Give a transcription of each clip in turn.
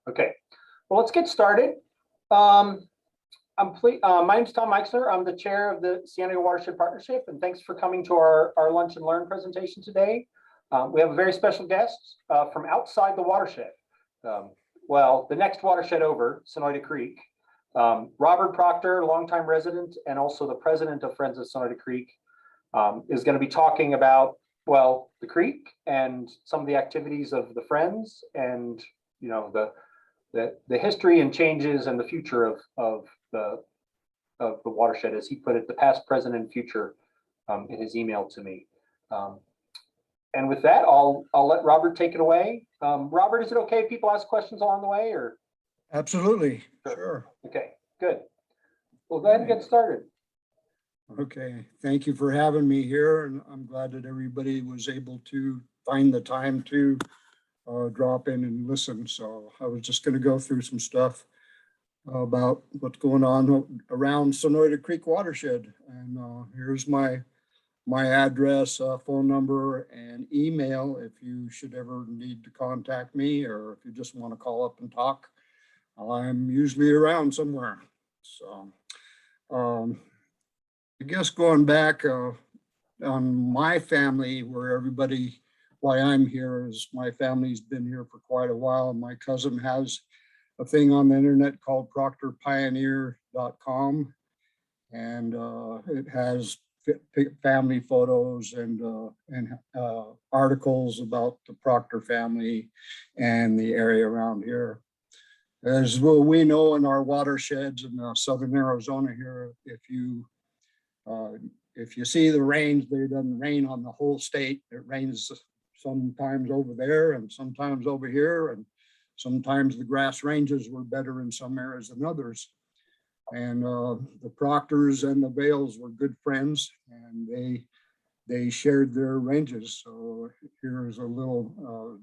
Okay, well, let's get started. My name's Tom Meixner. I'm the chair of the Sonoita Watershed Partnership, and thanks for coming to our Lunch and Learn presentation today. We have a very special guest from outside the watershed. Well, the next watershed over, Sonoita Creek. Robert Proctor, longtime resident and also the president of Friends of Sonoita Creek, is going to be talking about, well, the creek and some of the activities of the Friends and, you know, the history and changes and the future of the watershed, as he put it, the past, present, and future, in his email to me. And with that, I'll let Robert take it away. Robert, is it okay if people ask questions along the way, or? Absolutely, sure. Okay, good. Well, go ahead and get started. Okay, thank you for having me here, and I'm glad that everybody was able to find the time to drop in and listen. So I was just going to go through some stuff about what's going on around Sonoita Creek Watershed, and here's my address, phone number, and email if you should ever need to contact me, or if you just want to call up and talk. I'm usually around somewhere. So I guess going back on my family, where everybody, why I'm here is my family's been here for quite a while. My cousin has a thing on the internet called proctorpioneer.com, and it has family photos and articles about the Proctor family and the area around here. As well, we know in our watersheds in southern Arizona here, if you see the rains, it doesn't rain on the whole state. It rains sometimes over there and sometimes over here, and sometimes the grass ranges were better in some areas than others. And the Proctors and the Vales were good friends, and they shared their ranges. So here's a little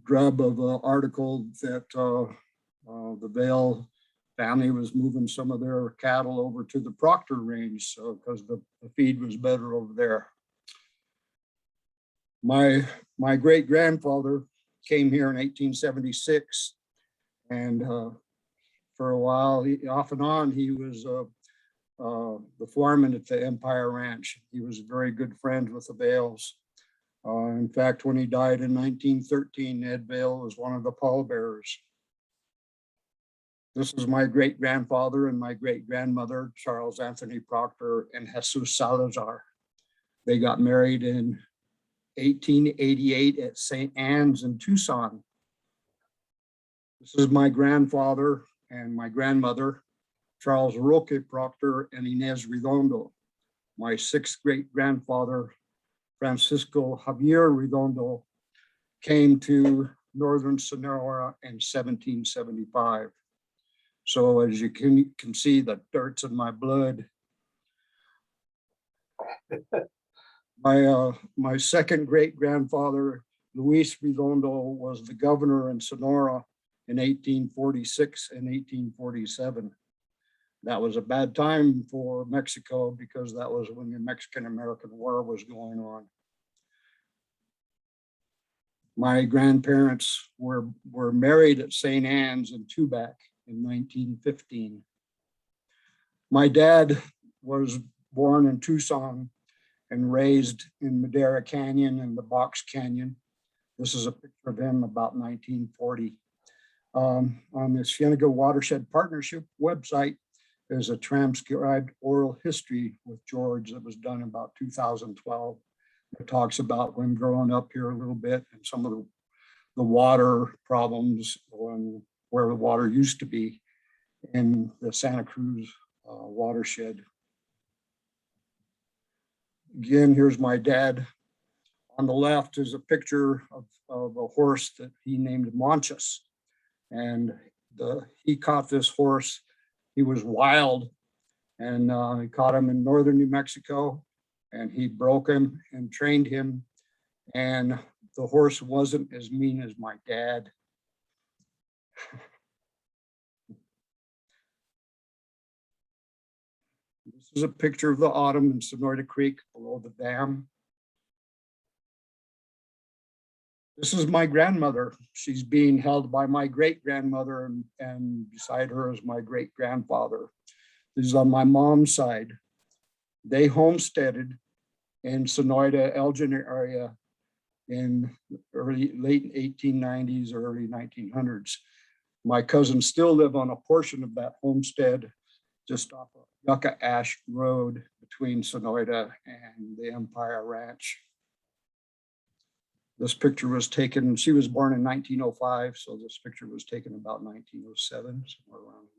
drub of an article that the Vale family was moving some of their cattle over to the Proctor range, so because the feed was better over there. My great grandfather came here in 1876, and for a while, off and on, he was the foreman at the Empire Ranch. He was very good friends with the Vales. In fact, when he died in 1913, Ed Vale was one of the pallbearers. This is my great grandfather and my great grandmother, Charles Anthony Proctor and Jesus Salazar. They got married in 1888 at St. Anne's in Tucson. This is my grandfather and my grandmother, Charles Roque Proctor and Inez Redondo. My sixth great grandfather, Francisco Javier Redondo, came to northern Sonora in 1775. So as you can see, the dirt's in my blood. My second great grandfather, Luis Redondo, was the governor in Sonora in 1846 and 1847. That was a bad time for Mexico because that was when the Mexican-American War was going on. My grandparents were married at St. Anne's in Tubac in 1915. My dad was born in Tucson and raised in Madera Canyon and the Box Canyon. This is a picture of him about 1940. On the Cienega Watershed Partnership website, there's a transcribed oral history with George that was done about 2012. It talks about when growing up here a little bit and some of the water problems on where the water used to be in the Santa Cruz watershed. Again, here's my dad. On the left is a picture of a horse that he named Monchas. And he caught this horse. He was wild, and he caught him in northern New Mexico, and he broke him and trained him. And the horse wasn't as mean as my dad. This is a picture of the autumn in Sonoita Creek below the dam. This is my grandmother. She's being held by my great-grandmother, and beside her is my great-grandfather. This is on my mom's side. They homesteaded in Sonoita, Elgin area in late 1890s, early 1900s. My cousins still live on a portion of that homestead just off of Yucca Ash Road between Sonoita and the Empire Ranch. This picture was taken, she was born in 1905, so this picture was taken about 1907, somewhere around there.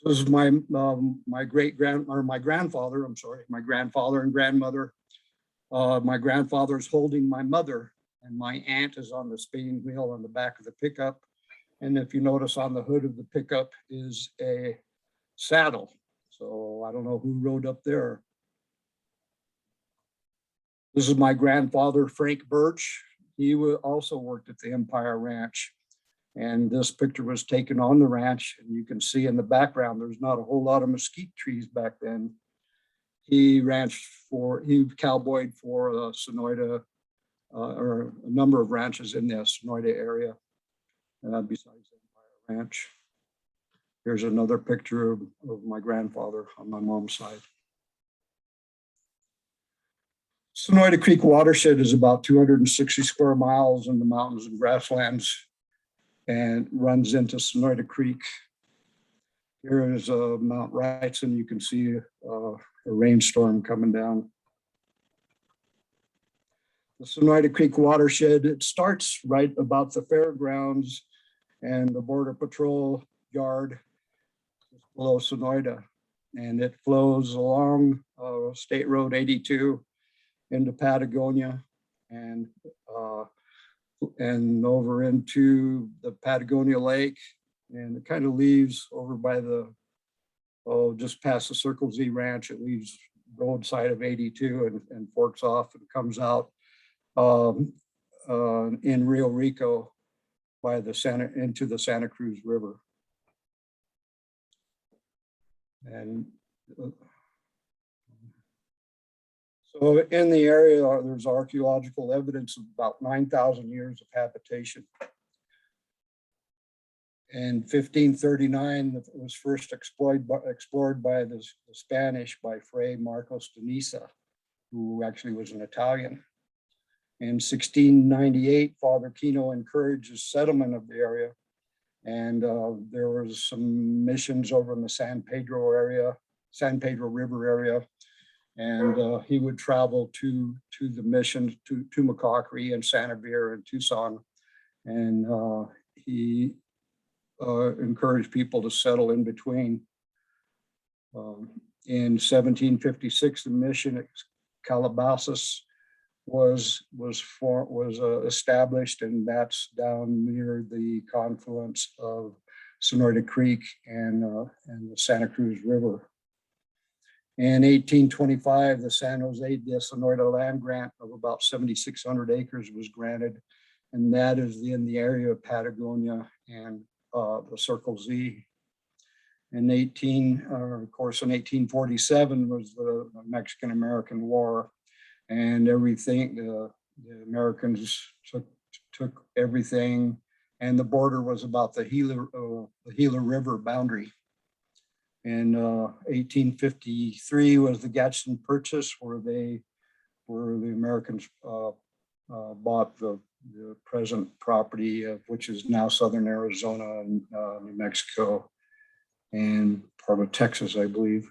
This is my grandfather, I'm sorry, my grandfather and grandmother. My grandfather's holding my mother, and my aunt is on the spinning wheel on the back of the pickup. And if you notice, on the hood of the pickup is a saddle. So I don't know who rode up there. This is my grandfather, Frank Birch. He also worked at the Empire Ranch. And this picture was taken on the ranch. And you can see in the background, there's not a whole lot of mesquite trees back then. He cowboyed for Sonoita, or a number of ranches in the Sonoita area, besides the Empire Ranch. Here's another picture of my grandfather on my mom's side. Sonoita Creek Watershed is about 260 square miles in the mountains and grasslands and runs into Sonoita Creek. Here is Mount Wrightson. You can see a rainstorm coming down. The Sonoita Creek Watershed, it starts right about the fairgrounds and the Border Patrol yard just below Sonoita. And it flows along State Road 82 into Patagonia and over into the Patagonia Lake. And it kind of leaves over by just past the Circle Z Ranch. It leaves roadside of 82 and forks off and comes out in Rio Rico by into the Santa Cruz River. And so in the area, there's archaeological evidence of about 9,000 years of habitation. In 1539, it was first explored by the Spanish by Fray Marcos de Niza, who actually was an Italian. In 1698, Father Kino encouraged the settlement of the area. And there was some missions over in the San Pedro River area. And he would travel to the missions, to Macockery and Sanavir and Tucson. And he encouraged people to settle in between. In 1756, the mission at Calabasas was established, and that's down near the confluence of Sonoita Creek and the Santa Cruz River. In 1825, the San Jose de Sonoita land grant of about 7,600 acres was granted, and that is in the area of Patagonia and the Circle Z. Of course, in 1847 was the Mexican-American War, and everything, the Americans took everything, and the border was about the Gila River boundary. In 1853 was the Gadsden Purchase, where the Americans bought the present property, which is now southern Arizona and New Mexico and part of Texas, I believe.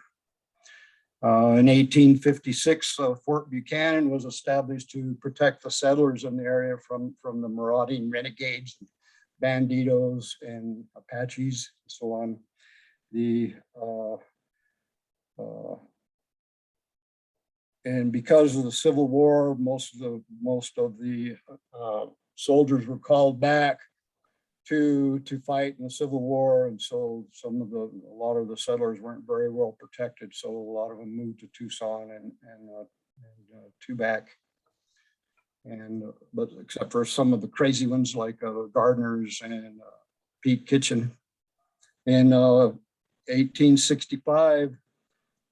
In 1856, Fort Buchanan was established to protect the settlers in the area from the marauding renegades, banditos, and Apaches, and so on. And because of the Civil War, most of the soldiers were called back to fight in the Civil War, and so a lot of the settlers weren't very well protected. So a lot of them moved to Tucson and Tubac, but except for some of the crazy ones like Gardner's and Pete Kitchen. In 1865,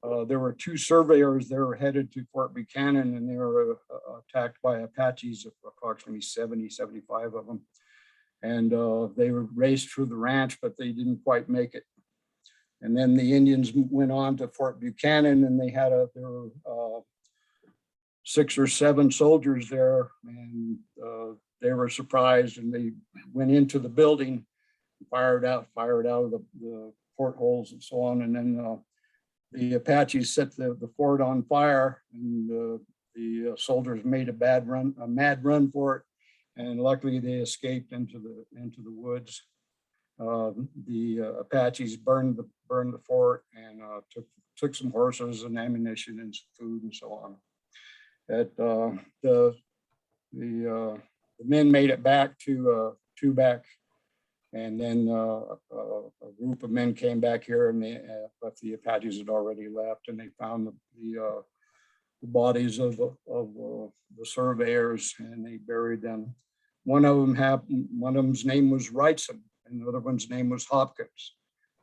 there were two surveyors that were headed to Fort Buchanan, and they were attacked by Apaches, approximately 70, 75 of them. And they were raced through the ranch, but they didn't quite make it. And then the Indians went on to Fort Buchanan, and they had there were 6 or 7 soldiers there, and they were surprised, and they went into the building, fired out of the portholes and so on. And then the Apaches set the fort on fire, and the soldiers made a mad run for it. And luckily they escaped into the woods. The Apaches burned the fort and took some horses and ammunition and some food and so on. The men made it back to Tubac, and then a group of men came back here, and but the Apaches had already left, and they found the bodies of the surveyors, and they buried them. One of them's name was Wrightson, and the other one's name was Hopkins,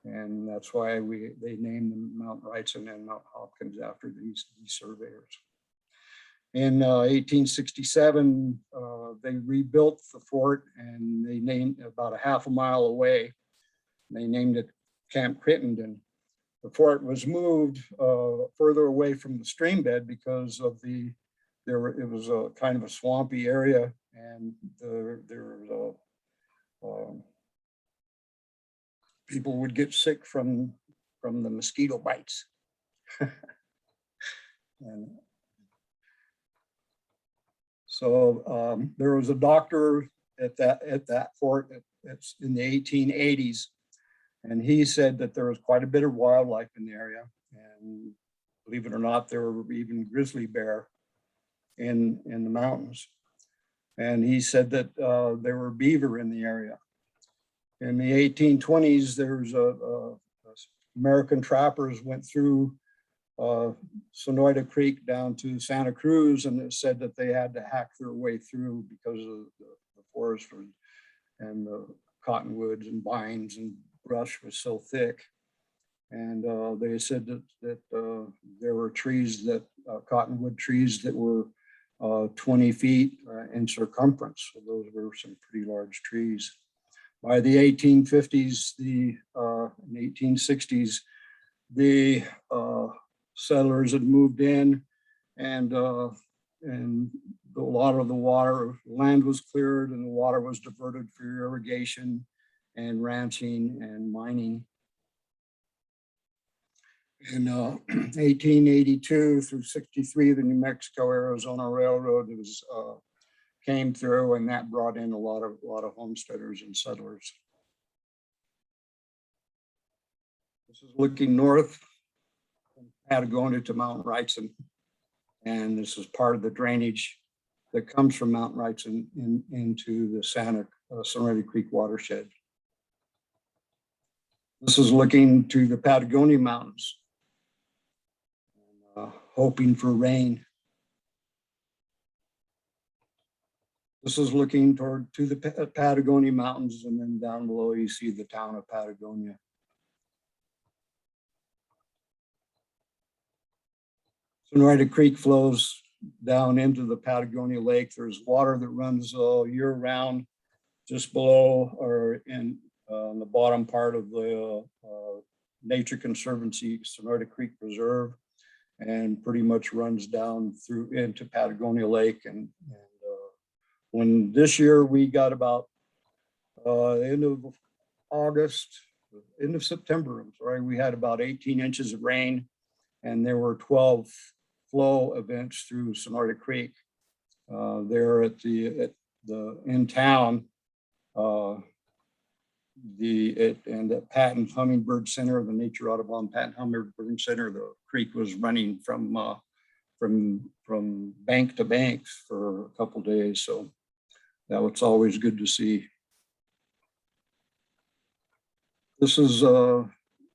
and that's why they named them Mount Wrightson and Mount Hopkins after these surveyors. In 1867, they rebuilt the fort, and they named about a half a mile away. They named it Camp Crittenden. The fort was moved further away from the stream bed because of it was a kind of a swampy area, and people would get sick from the mosquito bites. And so there was a doctor at that fort in the 1880s, and he said that there was quite a bit of wildlife in the area, and believe it or not, there were even grizzly bear in the mountains. And he said that there were beaver in the area. In the 1820s, there was American trappers went through Sonoita Creek down to Santa Cruz, and it said that they had to hack their way through because of the forest and the cottonwoods and vines and brush was so thick. And they said that there were trees cottonwood trees that were 20 feet in circumference. So those were some pretty large trees. By the 1850s, and 1860s, the settlers had moved in, and a lot of the land was cleared, and the water was diverted for irrigation and ranching and mining. In 1882 through 63, the New Mexico-Arizona Railroad came through, and that brought in a lot of homesteaders and settlers. This is looking north from Patagonia to Mount Wrightson, and this is part of the drainage that comes from Mount Wrightson into the Sonoita Creek Watershed. This is looking to the Patagonia Mountains, hoping for rain. This is looking to the Patagonia Mountains, and then down below you see the town of Patagonia. Sonoita Creek flows down into the Patagonia Lake. There's water that runs year round just below or on the bottom part of the Nature Conservancy Sonoita Creek Reserve, and pretty much runs down through into Patagonia Lake. And when this year we got about end of September, I'm sorry, we had about 18 inches of rain, and there were 12 flow events through Sonoita Creek. There in town, the Patton Hummingbird Center, the Nature Audubon Patton Hummingbird Center, the creek was running from bank to bank for a couple of days, so that was always good to see. This is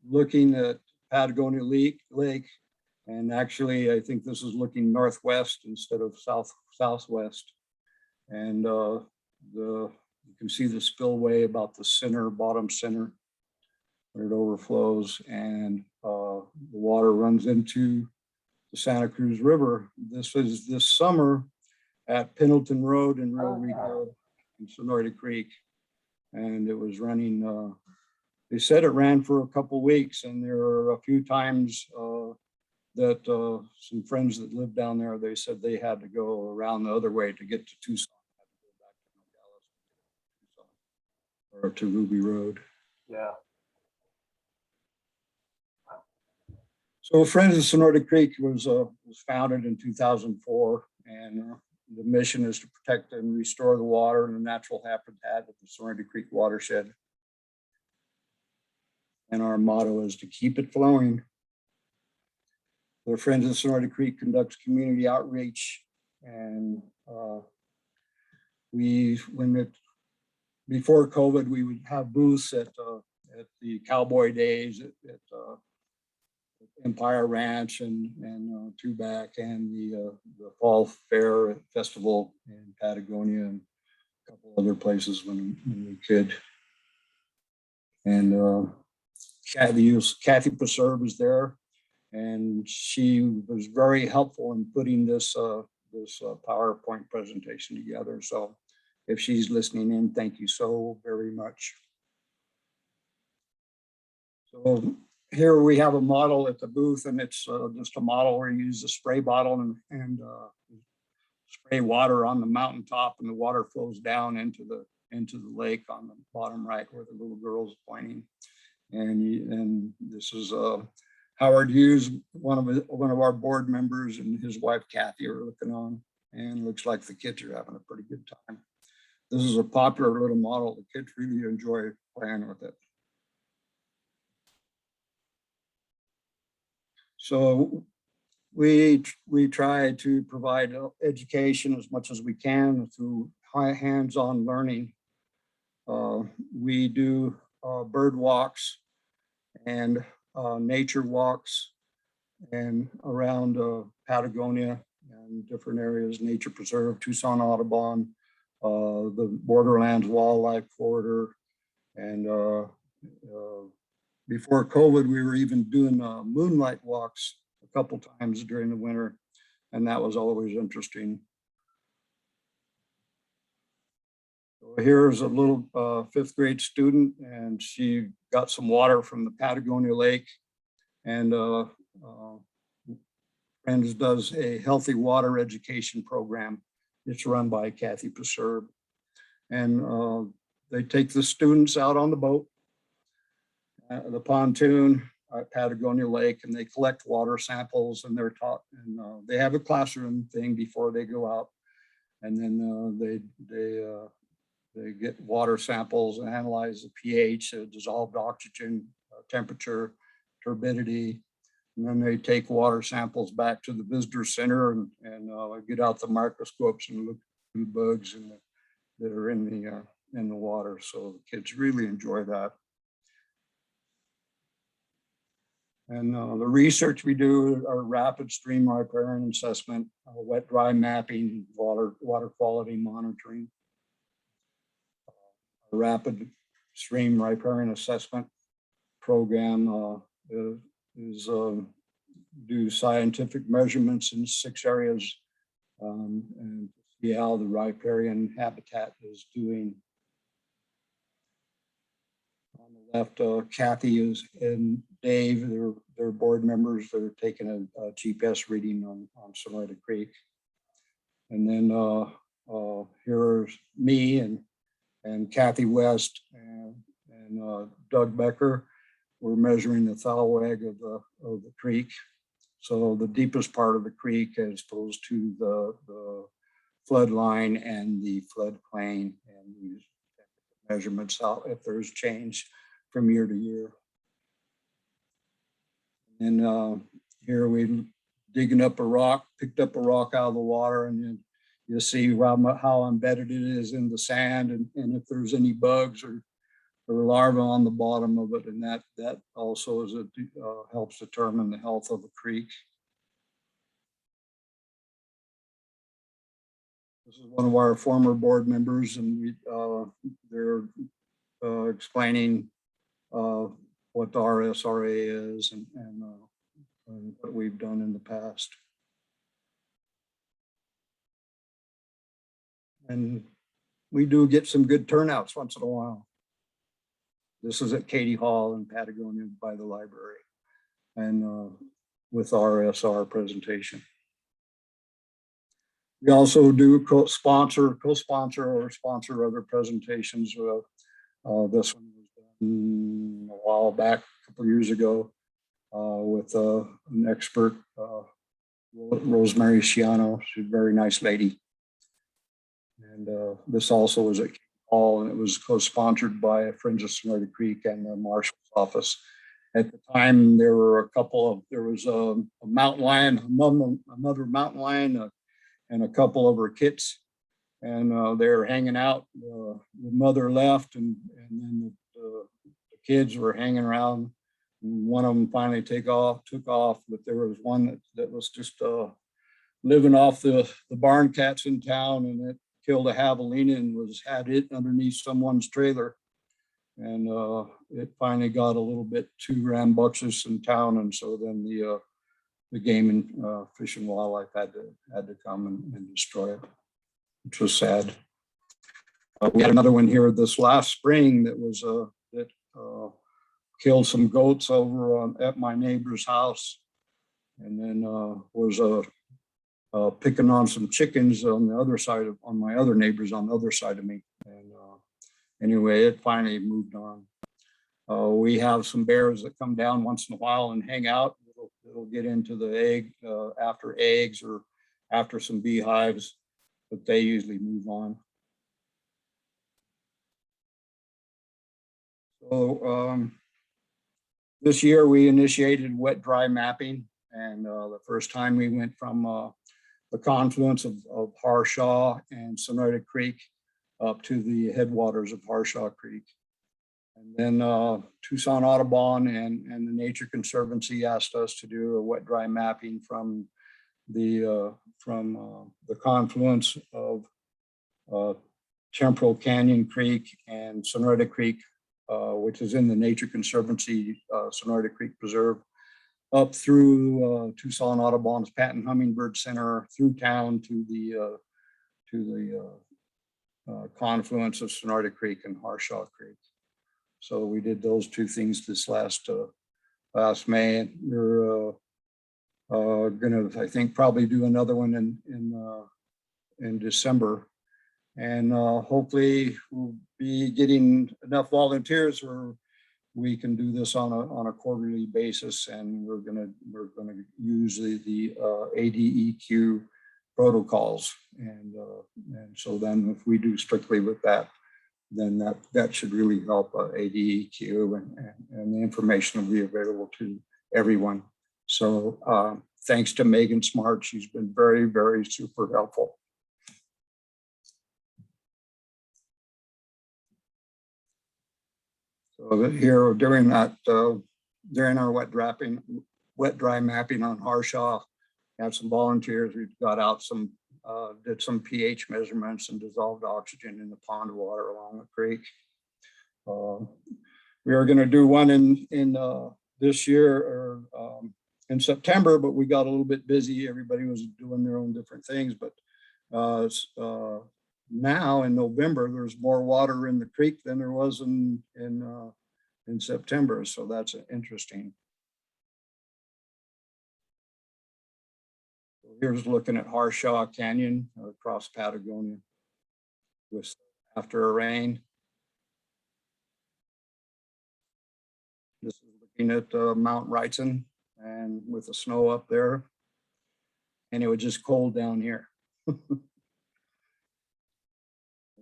looking at Patagonia Lake, and actually I think this is looking northwest instead of southwest, and you can see the spillway about the bottom center, where it overflows, and the water runs into the Santa Cruz River. This was this summer at Pendleton Road in Rio Rico in Sonoita Creek. And it was running, they said it ran for a couple weeks, and there were a few times that some friends that lived down there, they said they had to go around the other way to get to Tucson, or to Ruby Road. Yeah. So Friends of Sonoita Creek was founded in 2004, and the mission is to protect and restore the water and the natural habitat of the Sonoita Creek Watershed. And our motto is to keep it flowing. The Friends of Sonoita Creek conducts community outreach, and before COVID, we would have booths at the Cowboy Days at Empire Ranch and Tubac, and the Fall Fair Festival in Patagonia, and a couple other places when we could. And Kathy Preserve was there, and she was very helpful in putting this PowerPoint presentation together. So if she's listening in, thank you so very much. So here we have a model at the booth, and it's just a model where you use a spray bottle and spray water on the mountaintop, and the water flows down into the lake on the bottom right where the little girl's pointing. And this is Howard Hughes, one of our board members, and his wife Kathy are looking on, and looks like the kids are having a pretty good time. This is a popular little model. The kids really enjoy playing with it. So we try to provide education as much as we can through hands-on learning. We do bird walks and nature walks and around Patagonia and different areas, Nature Preserve, Tucson Audubon, the Borderlands Wildlife Corridor. And before COVID, we were even doing moonlight walks a couple times during the winter, and that was always interesting. So here's a little 5th grade student, and she got some water from the Patagonia Lake, and Friends does a healthy water education program. It's run by Kathy Preserve, and they take the students out on the boat, the pontoon at Patagonia Lake, and they collect water samples, and they're taught, and they have a classroom thing before they go out, and then they get water samples and analyze the pH, dissolved oxygen, temperature, turbidity, and then they take water samples back to the visitor center and get out the microscopes and look at the bugs that are in the water. So the kids really enjoy that. And the research we do are rapid stream riparian assessment, wet dry mapping, water quality monitoring. A rapid stream riparian assessment program is do scientific measurements in 6 areas and see how the riparian habitat is doing. On the left, Kathy and Dave, they're board members. They're taking a GPS reading on Sonoita Creek. And then here's me and Kathy West and Doug Becker. We're measuring the thalweg of the creek. So the deepest part of the creek as opposed to the flood line and the floodplain, and use measurements out if there's change from year to year. And here we digging up a rock, picked up a rock out of the water, and then you'll see how embedded it is in the sand, and if there's any bugs or larvae on the bottom of it, and that also is helps determine the health of a creek. This is one of our former board members, and they're explaining what the RSRA is and and what we've done in the past. And we do get some good turnouts once in a while. This is at Katy Hall in Patagonia by the library, and with our SR presentation. We also do co-sponsor or sponsor other presentations. This one was done a while back, a couple of years ago, with an expert, Rosemary Sciano. She's a very nice lady. And this also was at Hall, and it was co-sponsored by Friends of Sonoita Creek and the Marshal's office. At the time, there was a mountain lion, another mountain lion, and a couple of her kits, and they were hanging out. The mother left, and then the kids were hanging around. And one of them finally took off, but there was one that was just living off the barn cats in town, and it killed a javelina and had it underneath someone's trailer. And it finally got a little bit too rambunctious in town, and so then the game and Fish and Wildlife had to come and destroy it, which was sad. We had another one here this last spring that killed some goats over at my neighbor's house, and then was picking on some chickens on my other neighbors on the other side of me. And anyway, it finally moved on. We have some bears that come down once in a while and hang out. It'll get into the egg after eggs or after some beehives, but they usually move on. So this year we initiated wet dry mapping, and the first time we went from the confluence of Harshaw and Sonoita Creek up to the headwaters of Harshaw Creek. And then Tucson Audubon and the Nature Conservancy asked us to do a wet dry mapping from the confluence of Temporal Canyon Creek and Sonoita Creek, which is in the Nature Conservancy Sonoita Creek Preserve, up through Tucson Audubon's Patton Hummingbird Center, through town to the confluence of Sonoita Creek and Harshaw Creek. So we did those two things this last May. We're gonna, I think, probably do another one in December, and hopefully we'll be getting enough volunteers where we can do this on a quarterly basis, and we're gonna use the ADEQ protocols, and so then if we do strictly with that, then that should really help ADEQ, and the information will be available to everyone. So thanks to Megan Smart, she's been very, very super helpful. So here during that, during our wet dry mapping on Harshaw, had some volunteers. We got out some, did some pH measurements and dissolved oxygen in the pond water along the creek. We are going to do one in this year or in September, but we got a little bit busy. Everybody was doing their own different things, but now in November, there's more water in the creek than there was in September. So that's interesting. Here's looking at Harshaw Canyon across Patagonia with after a rain. This is looking at Mount Wrightson and with the snow up there. And it was just cold down here.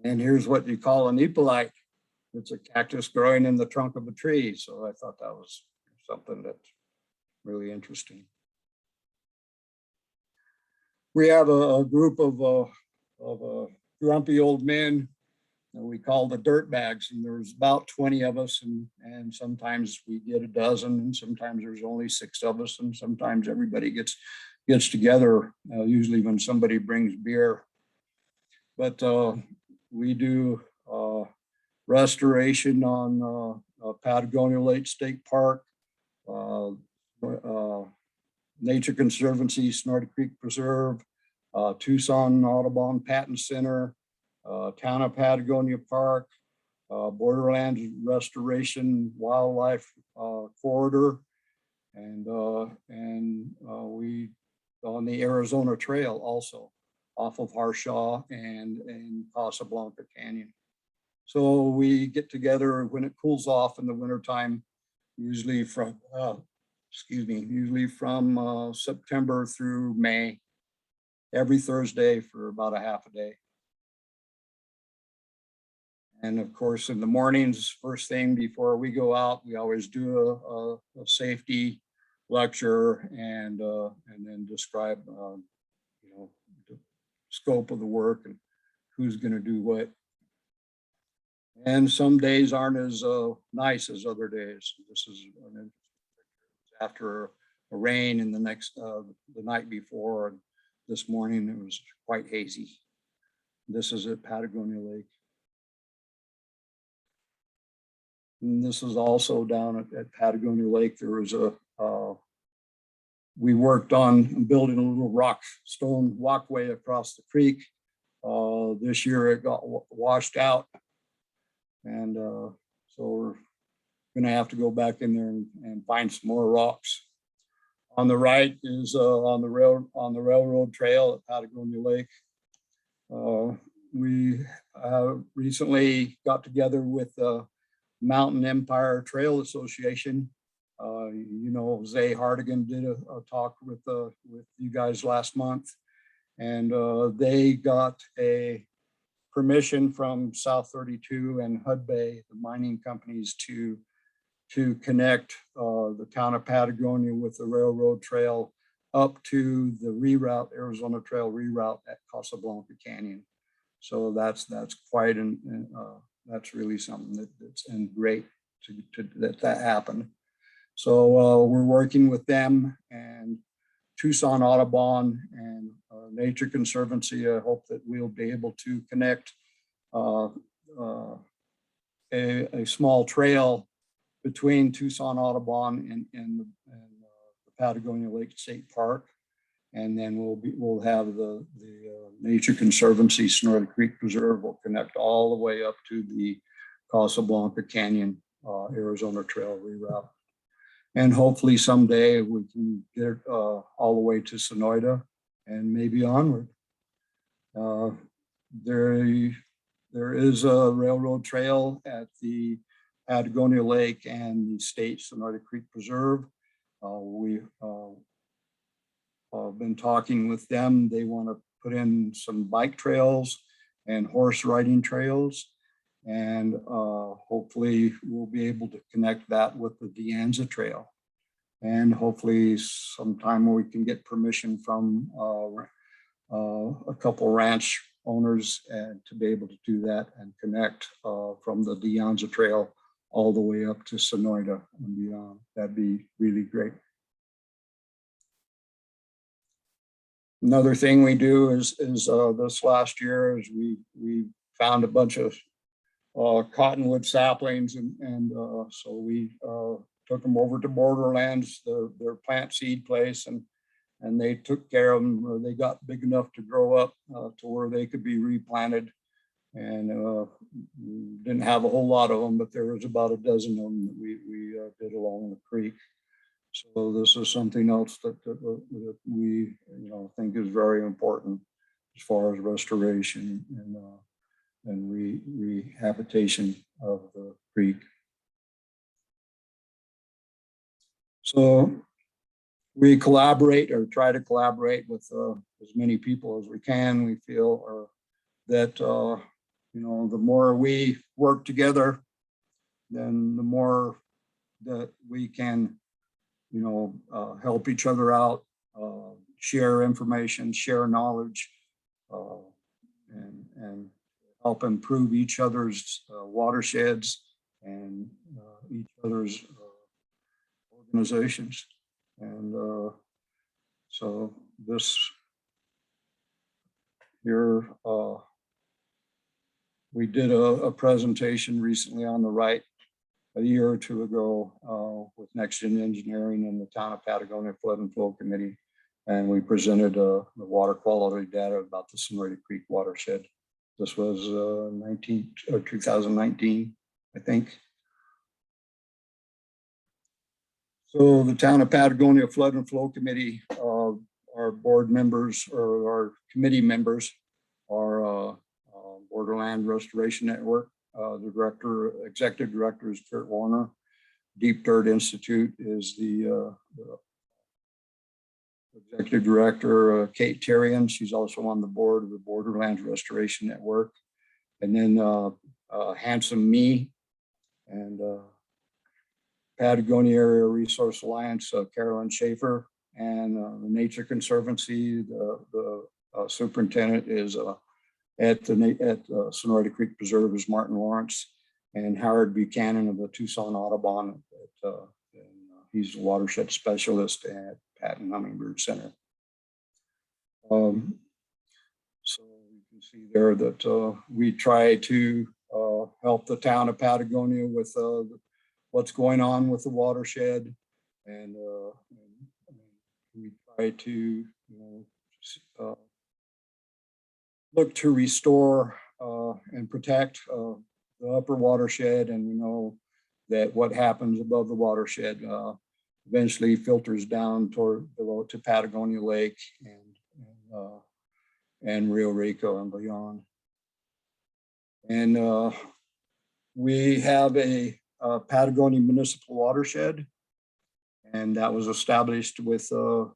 And here's what you call an epauleite. It's a cactus growing in the trunk of a tree. So I thought that was something that's really interesting. We have a group of grumpy old men that we call the dirt bags, and there's about 20 of us, and sometimes we get a dozen, and sometimes there's only 6 of us, and sometimes everybody gets together, usually when somebody brings beer. But we do restoration on Patagonia Lake State Park, Nature Conservancy, Sonoita Creek Preserve, Tucson Audubon Patent Center, Town of Patagonia Park, Borderlands Restoration Wildlife Corridor, and we on the Arizona Trail also off of Harshaw and Casablanca Canyon. So we get together when it cools off in the wintertime, usually from September through May, every Thursday for about a half a day. And of course, in the mornings, first thing before we go out, we always do a safety lecture and then describe the scope of the work and who's going to do what. And some days aren't as nice as other days. This is after a rain in the night before. This morning it was quite hazy. This is at Patagonia Lake. And this is also down at Patagonia Lake. There was we worked on building a little stone walkway across the creek. This year it got washed out. And so we're gonna have to go back in there and find some more rocks. On the right is on the railroad trail at Patagonia Lake. We recently got together with the Mountain Empire Trail Association. Zay Hardigan did a talk with you guys last month, and they got a permission from South 32 and Hudbay, the mining companies, to connect the town of Patagonia with the railroad trail up to the Arizona Trail reroute at Casablanca Canyon. So that's quite that's really something that's great that happened. So we're working with them and Tucson Audubon and Nature Conservancy. I hope that we'll be able to connect a small trail between Tucson Audubon and the Patagonia Lake State Park, and then we'll have the Nature Conservancy Sonoita Creek Preserve will connect all the way up to the Casablanca Canyon Arizona Trail reroute. And hopefully someday we can get all the way to Sonoita and maybe onward. There is a railroad trail at the Patagonia Lake and the State Sonoita Creek Preserve. We've been talking with them. They want to put in some bike trails and horse riding trails. And hopefully we'll be able to connect that with the De Anza Trail. And hopefully sometime we can get permission from a couple ranch owners and to be able to do that and connect from the De Anza Trail all the way up to Sonoita and beyond. That'd be really great. Another thing we do is this last year is we found a bunch of cottonwood saplings, and so we took them over to Borderlands, their plant seed place, and they took care of them. They got big enough to grow up to where they could be replanted, and didn't have a whole lot of them, but there was about a dozen of them that we did along the creek. So this is something else that we think is very important as far as restoration and rehabilitation of the creek. So we collaborate or try to collaborate with as many people as we can. We feel that the more we work together, then the more that we can help each other out, share information, share knowledge, and help improve each other's watersheds and each other's organizations. And so this here, we did a presentation recently on the right a year or two ago with Next Gen Engineering and the Town of Patagonia Flood and Flow Committee. And we presented the water quality data about the Sonoita Creek watershed. This was 2019, I think. So the Town of Patagonia Flood and Flow Committee, our board members or our committee members are Borderland Restoration Network. The executive director is Kurt Warner. Deep Dirt Institute is the executive director, Kate Terrian. She's also on the board of the Borderlands Restoration Network. And then Handsome Me and Patagonia Area Resource Alliance, Carolyn Schaefer, and the Nature Conservancy. The superintendent is at Sonoita Creek Preserve is Martin Lawrence, and Howard Buchanan of the Tucson Audubon. He's a watershed specialist at Patton Hummingbird Center. So you can see there that we try to help the town of Patagonia with what's going on with the watershed, and we try to look to restore and protect the upper watershed. And we know that what happens above the watershed eventually filters down below to Patagonia Lake and Rio Rico and beyond. And we have a Patagonia Municipal Watershed, and that was established with the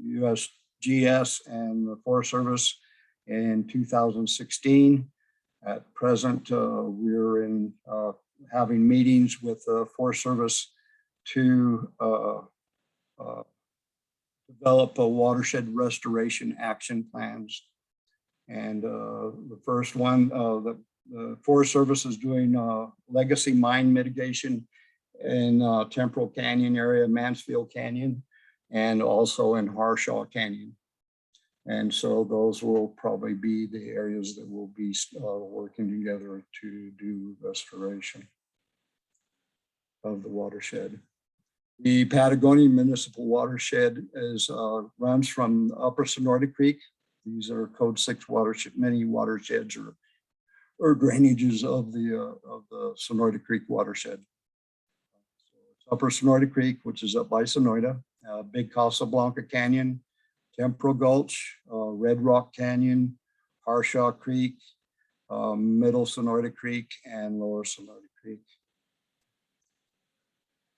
USGS and the Forest Service in 2016. At present, we're in having meetings with the Forest Service to develop a watershed restoration action plans. And the first one, the Forest Service is doing legacy mine mitigation in Temporal Canyon area, Mansfield Canyon, and also in Harshaw Canyon. And so those will probably be the areas that will be working together to do restoration of the watershed. The Patagonia Municipal Watershed runs from Upper Sonoita Creek. These are Code 6 watershed, many watersheds or drainages of the Sonoita Creek watershed. So it's Upper Sonoita Creek, which is up by Sonoita, Big Casablanca Canyon, Temporal Gulch, Red Rock Canyon, Harshaw Creek, Middle Sonoita Creek, and Lower Sonoita Creek.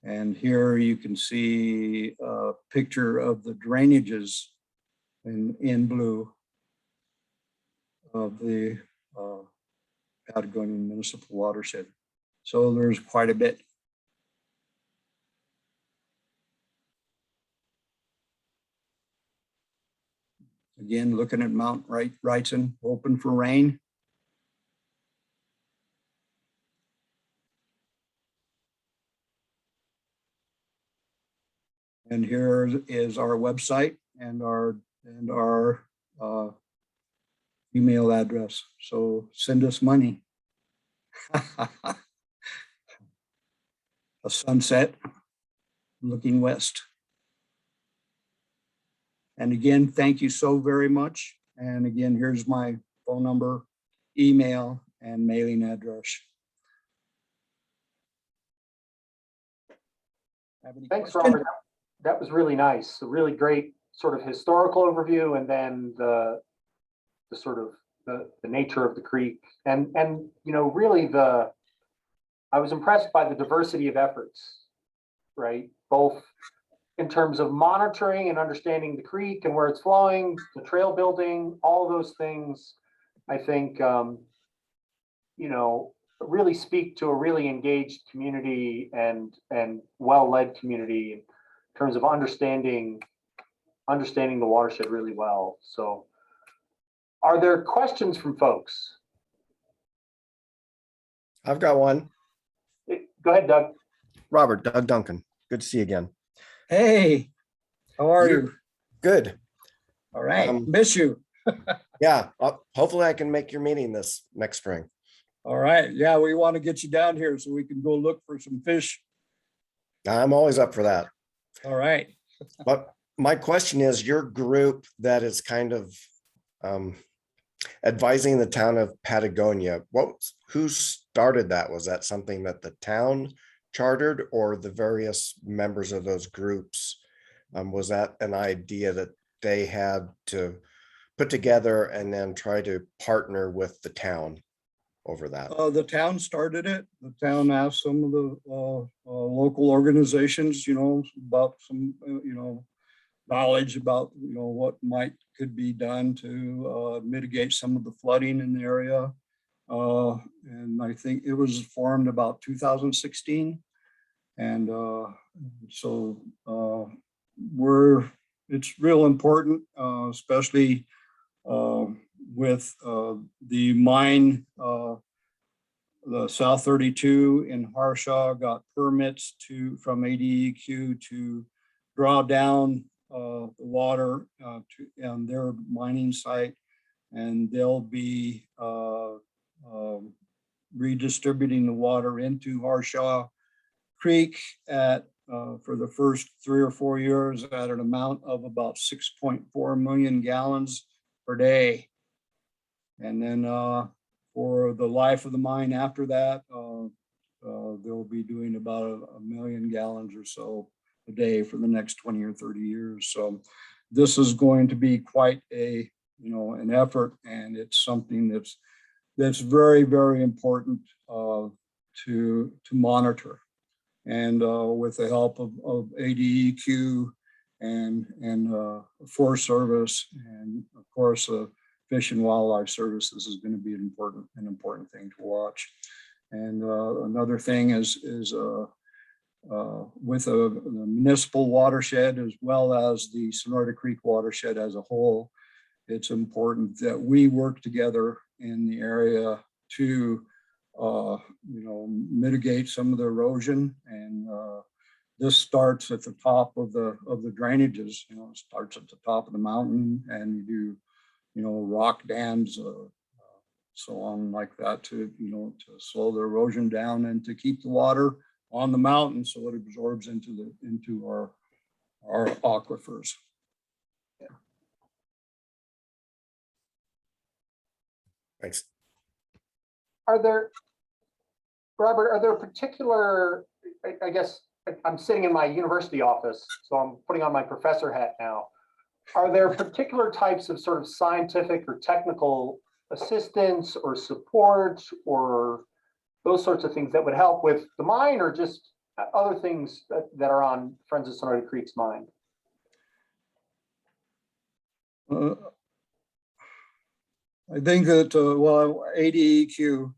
And here you can see a picture of the drainages in blue of the Patagonia Municipal Watershed. So there's quite a bit. Again, looking at Mount Wrightson, open for rain. And here is our website and our email address. So send us money. A sunset looking west. And again, thank you so very much. And again, here's my phone number, email, and mailing address. Thanks, Robert. That was really nice. A really great sort of historical overview, and then the sort of the nature of the creek, and you know, really I was impressed by the diversity of efforts, right? Both in terms of monitoring and understanding the creek and where it's flowing, the trail building, all those things, I think, you know, really speak to a really engaged community and well-led community in terms of understanding the watershed really well. So are there questions from folks? I've got one. Go ahead, Doug. Robert, Doug Duncan. Good to see you again. Hey, how are you? Good. All right, miss you. Yeah, hopefully I can make your meeting this next spring. All right. Yeah, we want to get you down here so we can go look for some fish. I'm always up for that. All right. But my question is, your group that is kind of advising the town of Patagonia, who started that? Was that something that the town chartered, or the various members of those groups? Was that an idea that they had to put together and then try to partner with the town over that? The town started it. The town asked some of the local organizations, about some, knowledge about, what could be done to mitigate some of the flooding in the area. And I think it was formed about 2016. And so it's real important, especially with the mine, the South 32 in Harshaw got permits from ADEQ to draw down the water on their mining site, and they'll be redistributing the water into Harshaw Creek for the first 3 or 4 years at an amount of about 6.4 million gallons per day. And then for the life of the mine after that, they'll be doing about 1 million gallons or so a day for the next 20 or 30 years. So this is going to be quite an effort, and it's something that's very, very important to monitor. And with the help of ADEQ and Forest Service, and of course Fish and Wildlife Service, this is going to be an important thing to watch. And another thing is with the municipal watershed, as well as the Sonoita Creek watershed as a whole, it's important that we work together in the area to mitigate some of the erosion. And this starts at the top of the drainages. It starts at the top of the mountain, and you do rock dams, so on like that, to slow the erosion down and to keep the water on the mountain so it absorbs into our aquifers. Thanks. Robert, are there particular, I guess I'm sitting in my university office, so I'm putting on my professor hat now. Are there particular types of sort of scientific or technical assistance or support or those sorts of things that would help with the mine, or just other things that are on Friends of Sonoita Creek's mind? I think that, ADEQ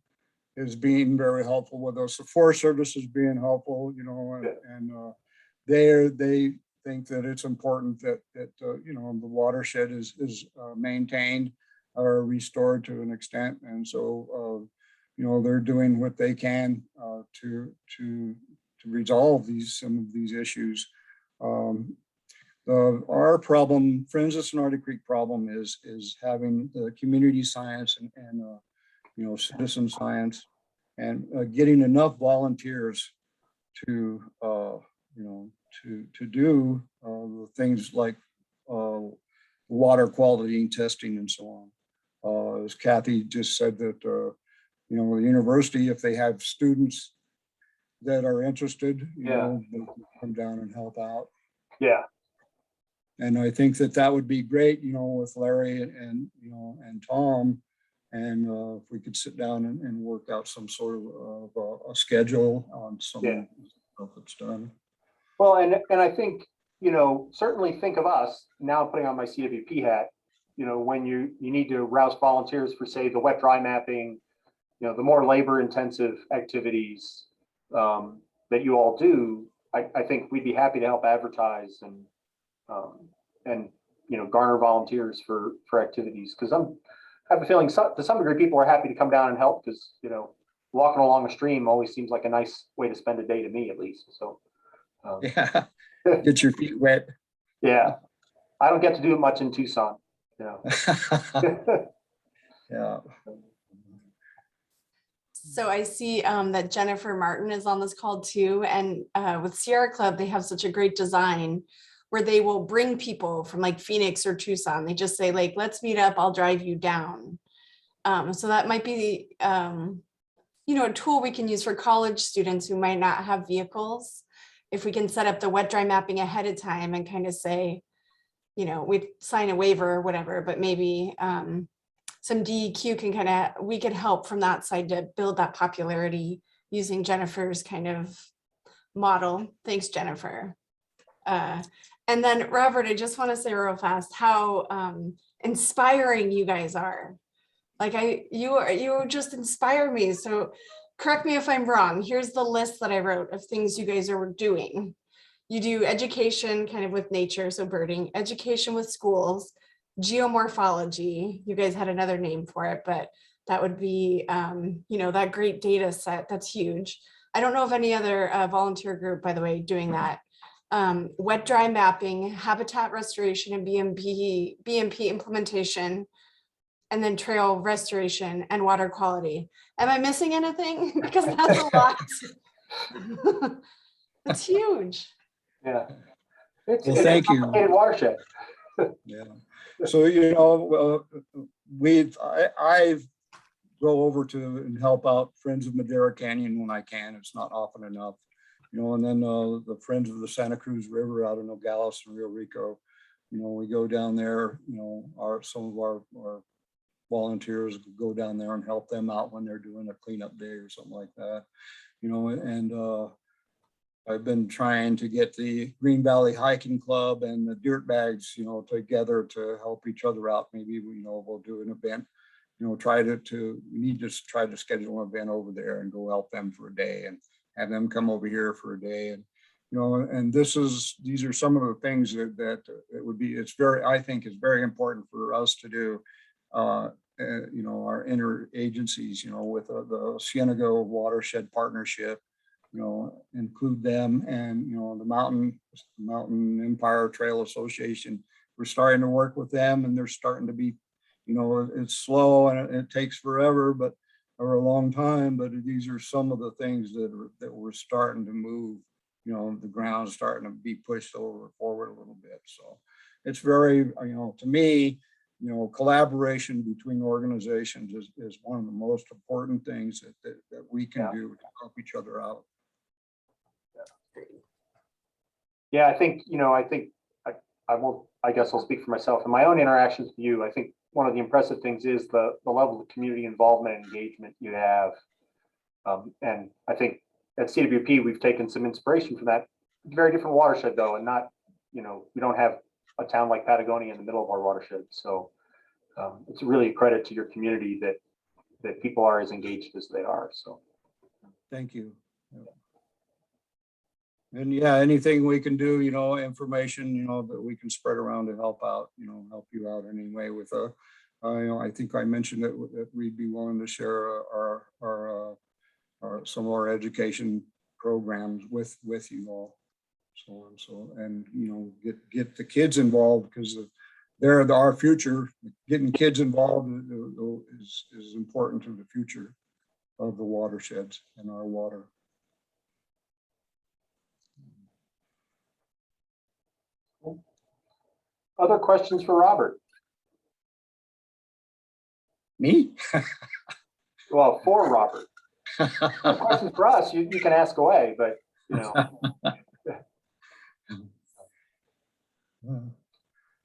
is being very helpful with us. The Forest Service is being helpful, and they think that it's important that the watershed is maintained or restored to an extent. And so, they're doing what they can to resolve some of these issues. Our problem, Friends of Sonoita Creek problem, is having the community science and citizen science, and getting enough volunteers to do the things like water quality testing and so on. As Kathy just said, that the university, if they have students that are interested, they can come down and help out. Yeah. And I think that would be great, with Larry and Tom, and if we could sit down and work out some sort of a schedule on some stuff that's done. Well, and I think, certainly think of us now, putting on my CWP hat, when you need to rouse volunteers for, say, the wet dry mapping, the more labor intensive activities that you all do, I think we'd be happy to help advertise and garner volunteers for activities, because I have a feeling to some degree people are happy to come down and help, because walking along a stream always seems like a nice way to spend a day, to me at least. So yeah, get your feet wet. Yeah, I don't get to do it much in Tucson. Yeah. So I see that Jennifer Martin is on this call too. And with Sierra Club, they have such a great design where they will bring people from like Phoenix or Tucson. They just say like, let's meet up, I'll drive you down. So that might be, a tool we can use for college students who might not have vehicles. If we can set up the wet dry mapping ahead of time and kind of say, we'd sign a waiver or whatever, but maybe some DEQ can we could help from that side to build that popularity using Jennifer's kind of model. Thanks, Jennifer. And then Robert, I just want to say real fast how inspiring you guys are. Like you just inspire me. So correct me if I'm wrong. Here's the list that I wrote of things you guys are doing. You do education kind of with nature, so birding, education with schools, geomorphology. You guys had another name for it, but that would be, that great data set. That's huge. I don't know of any other volunteer group, by the way, doing that. Wet dry mapping, habitat restoration, and BMP implementation, and then trail restoration and water quality. Am I missing anything? Because that's a lot. It's huge. Yeah. It's Well, thank a you. complicated watershed. Yeah. So, I go over to and help out Friends of Madera Canyon when I can. It's not often enough, and then the Friends of the Santa Cruz River out in Nogales and Rio Rico, we go down there, some of our volunteers go down there and help them out when they're doing a cleanup day or something like that, and I've been trying to get the Green Valley Hiking Club and the Dirt Bags, together to help each other out. Maybe, we'll do an event, we need to try to schedule an event over there and go help them for a day and have them come over here for a day. And, and these are some of the things that it would be, I think is very important for us to do. Our interagencies, with the Cienega Watershed Partnership, include them, and the Mountain Empire Trail Association. We're starting to work with them, and they're starting to be, it's slow and it takes forever, but or a long time. But these are some of the things that we're starting to move. The ground's starting to be pushed forward a little bit. So it's very, to me, collaboration between organizations is one of the most important things that we can do to help each other out. Yeah, I think, I guess I'll speak for myself. In my own interactions with you, I think one of the impressive things is the level of community involvement and engagement you have. And I think at CWP, we've taken some inspiration from that. Very different watershed though, and not, we don't have a town like Patagonia in the middle of our watershed. So it's really a credit to your community that people are as engaged as they are. So thank you. And yeah, anything we can do, information, that we can spread around to help out, help you out anyway with I think I mentioned that we'd be willing to share our some of our education programs with you all. And get the kids involved, because they're our future. Getting kids involved is important to the future of the watersheds and our water. other questions for Robert? Me? Well, for Robert. Questions for us, you can ask away, but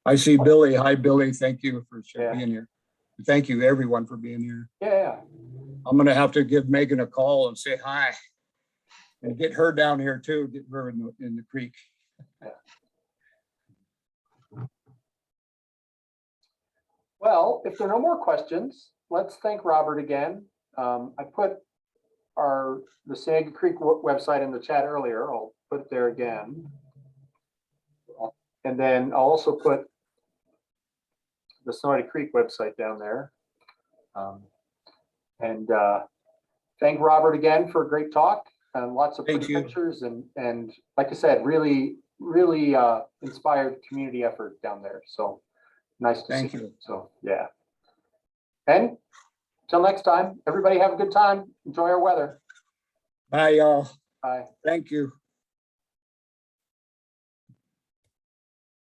I see Billy. Hi, Billy. Thank you for Yeah. being here. Thank you, everyone, for being here. Yeah. I'm going to have to give Megan a call and say hi, and get her down here too. Get her in the creek. Well, if there are no more questions, let's thank Robert again. I put the Sonoita Creek website in the chat earlier. I'll put it there again. And then I'll also put the Sonoita Creek website down there. Thank Robert again for a great talk and lots of pretty pictures and like I said, really inspired community effort down there. So nice to see you. So yeah. And Till next time, everybody have a good time. Enjoy our weather. Bye, y'all. Bye. Thank you.